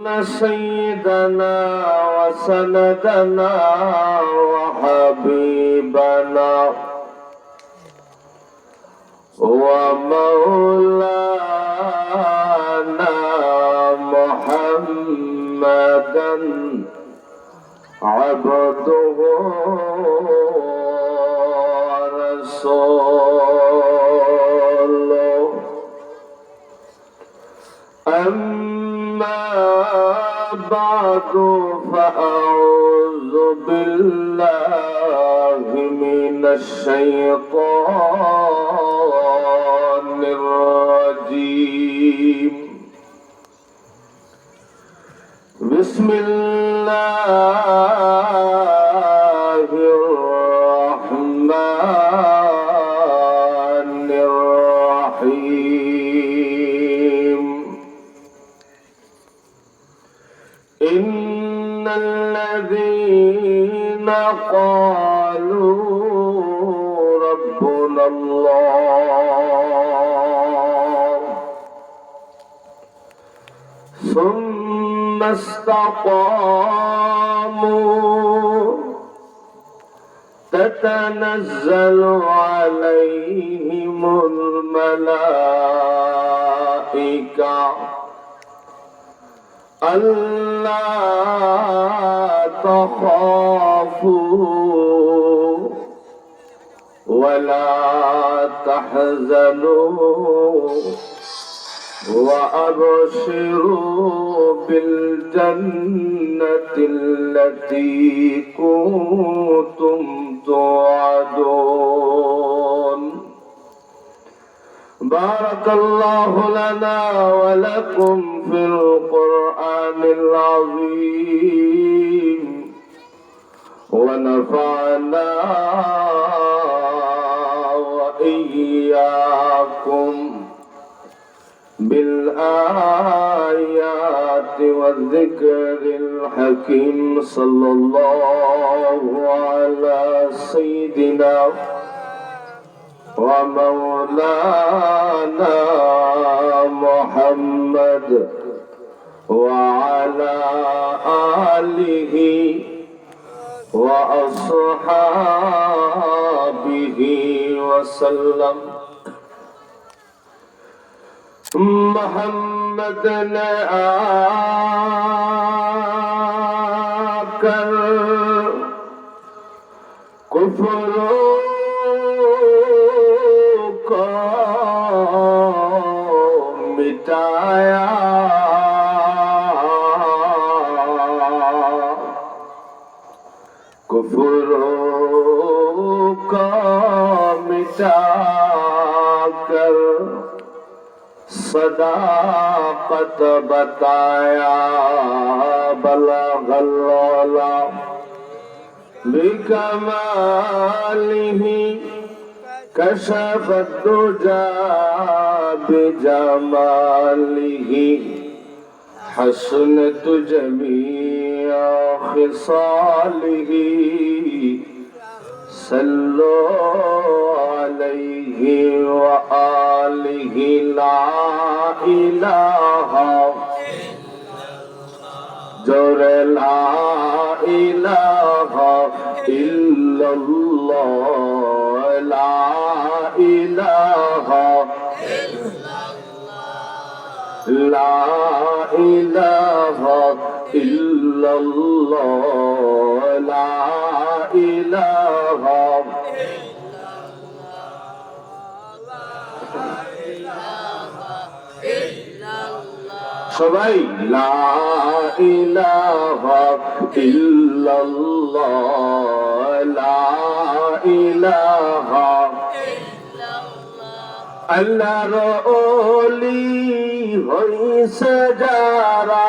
سيدنا وسندنا وحبيبنا ومولانا محمدا عبده ورسوله أما بعد فأعوذ بالله من الشيطان الرجيم بسم الله الرحمن الرحيم إن الذين قالوا ربنا الله ثم استقاموا تتنزل عليهم الملائكة ألا تخافوا ولا تحزنوا وأبشروا بالجنة التي كنتم توعدون بارك الله لنا ولكم في القرآن العظيم ونفعنا وإياكم بالآيات والذكر الحكيم صلى الله على سيدنا ومولانا محمد وعلى آله وأصحابه وسلم محمد نے آکر کفروں کو مٹایا کفروں کو مٹا کر صداقت بتایا بلغ العلا بکمالہ کشف الدجى بجمالہ حسنت جميع خصالہ صلوا عليه وآله لا إله جور لا إله إلا الله لا إله لا إله إلا الله لا إله সবাই লা ইলাহা ইল্লাল্লাহ লা ইলাহা আল্লাহর ওলি হইছে যারা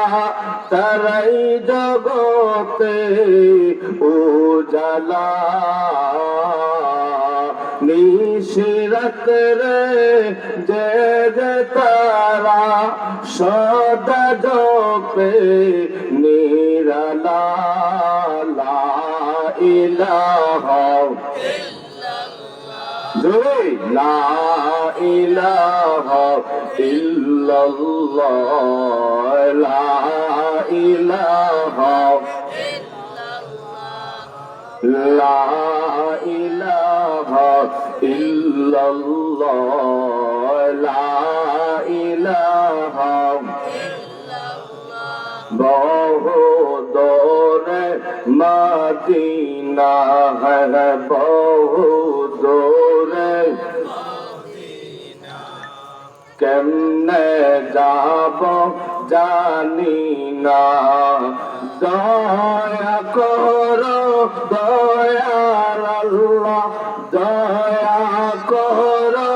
তারাই জগতে উজালা নিশিরাতে জেগে তারা সদা জপে নিরালা লা ইলাহা জোরে লা ইলাহা ইল্লাল্লাহ লা ইলাহা লা ইলাহা ইল্লাল্লাহ লা ইলাহা বহু দূরে মদিনা है বহু দূরে কেমনে যাব জানি না দয়া করো দয়ার আল্লাহ দয়া করো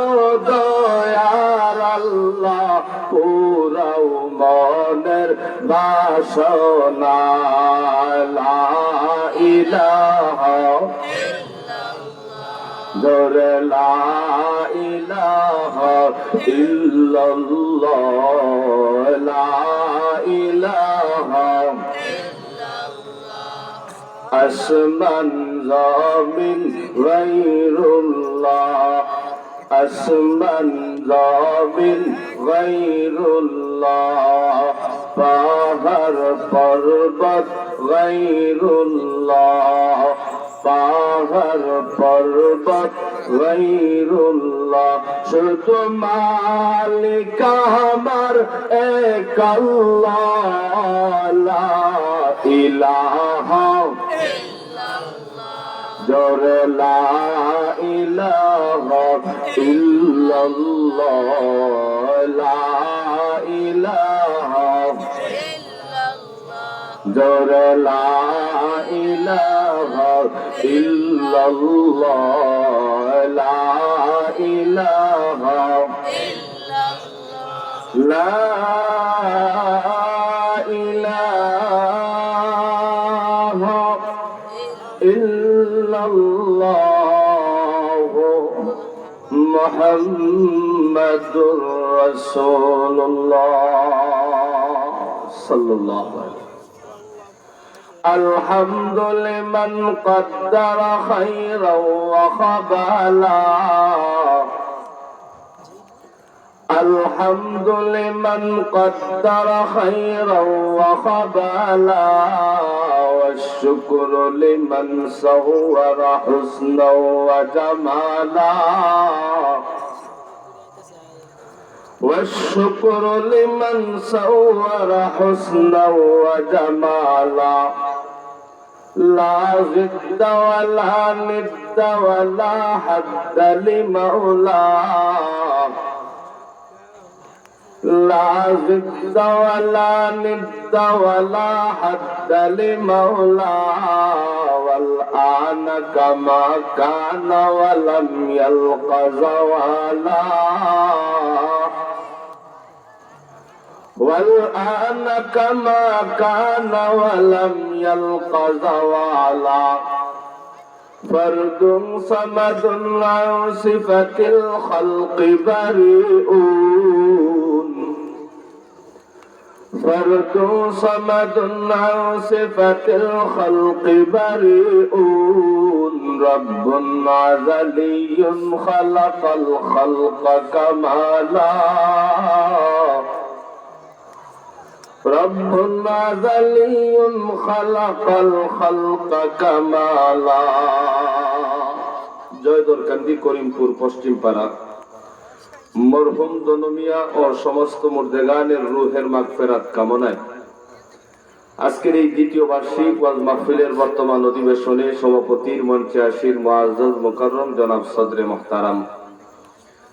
দয়ার আল্লাহ পুরাও মনের বাসনা লা ইলাহা জোরে লা ইলাহা ইল্লাল্লাহ লা ইলাহা আসমান জমিন গায়রুল্লাহ আসমান জমিন গায়রুল্লাহ পাহাড় পর্বত গায়রুল্লাহ পাহাড় পর্বত গায়রুল্লাহ শুধু মালিক আমার এক আল্লাহ লা ইলাহা জোরে লা ইলাহা ইল্লাল্লাহ লা ইলাহা জোরে লা ইলাহা ইল্লাল্লাহ লা ইলাহা লা ইলাহা ইল্লাল্লাহ মুহাম্মাদুর রাসূলুল্লাহ সাল্লাল্লাহু আলাইহি الحمد لمن قدر خيرا وخبالا الحمد لمن قدر خيرا وخبالا والشكر لمن صور حسنا وجمالا والشكر لمن صور حسنا وجمالا لا ضد ولا ند ولا حد لمولاه لا ضد ولا ند ولا حد لمولاه والآن كما كان ولم يلق زوالا والآن كما كان ولم يلق زوالا فرد صمد عن صفة الخلق بريئون فرد صمد عن صفة الخلق بريئون رب أزلي خلق الخلق كمالا رب أزلي خلق الخلق كمالا জয়দরকান্দি করিমপুর পশ্চিম পাড়া মরহুম দনমিয়া ও সমস্ত মুর্দেগানের রুহের মাগফিরাত কামনায় আজকের এই দ্বিতীয় বার্ষিক ওয়াজ মাহফিলের বর্তমান অধিবেশনে সভাপতির মঞ্চে আসীন মুআজ্জাজ মুকাররম জনাব সদরে মুহতারাম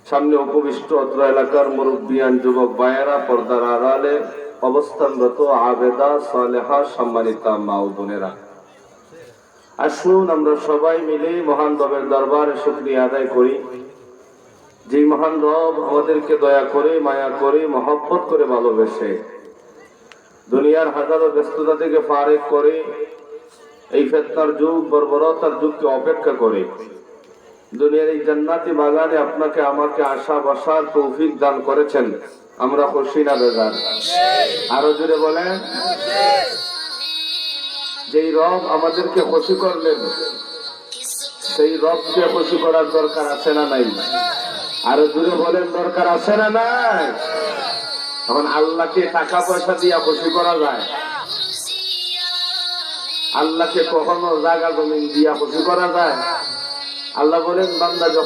সামনে উপবিষ্ট অত্র এলাকার মুরব্বিয়ান যুবক ভাইয়েরা পর্দার আড়ালে অবস্থানরত আবেদা সালেহা সম্মানিতা মা ও বোনেরা আসুন আমরা সবাই মিলে মহান রবের দরবারে শুকরিয়া আদায় করি যে মহান রব আমাদেরকে দয়া করে মায়া করে মহব্বত করে ভালোবেসে দুনিয়ার হাজারো ব্যস্ততা থেকে ফারেক করে এই ফিতনার যুগ বর্বরতার যুগকে অপেক্ষা করে দুনিয়ার এই জান্নাতি বাগানে আপনাকে আমাকে আশা বসার তৌফিক দান করেছেন আমরা খুশি না বেজার আরো জোরে বলেন যেই রব আমাদেরকে খুশি করলেন সেই রবকে খুশি করার দরকার আছে না নাই? আরো দূরে বলেন, দরকার আছে না নাই? এখন আল্লাহকে টাকা পয়সা দিয়া খুশি করা যায়? আল্লাহকে কখনো জায়গা জমিন দিয়া খুশি করা যায়? আল্লাহ বলেন, বান্দা যখন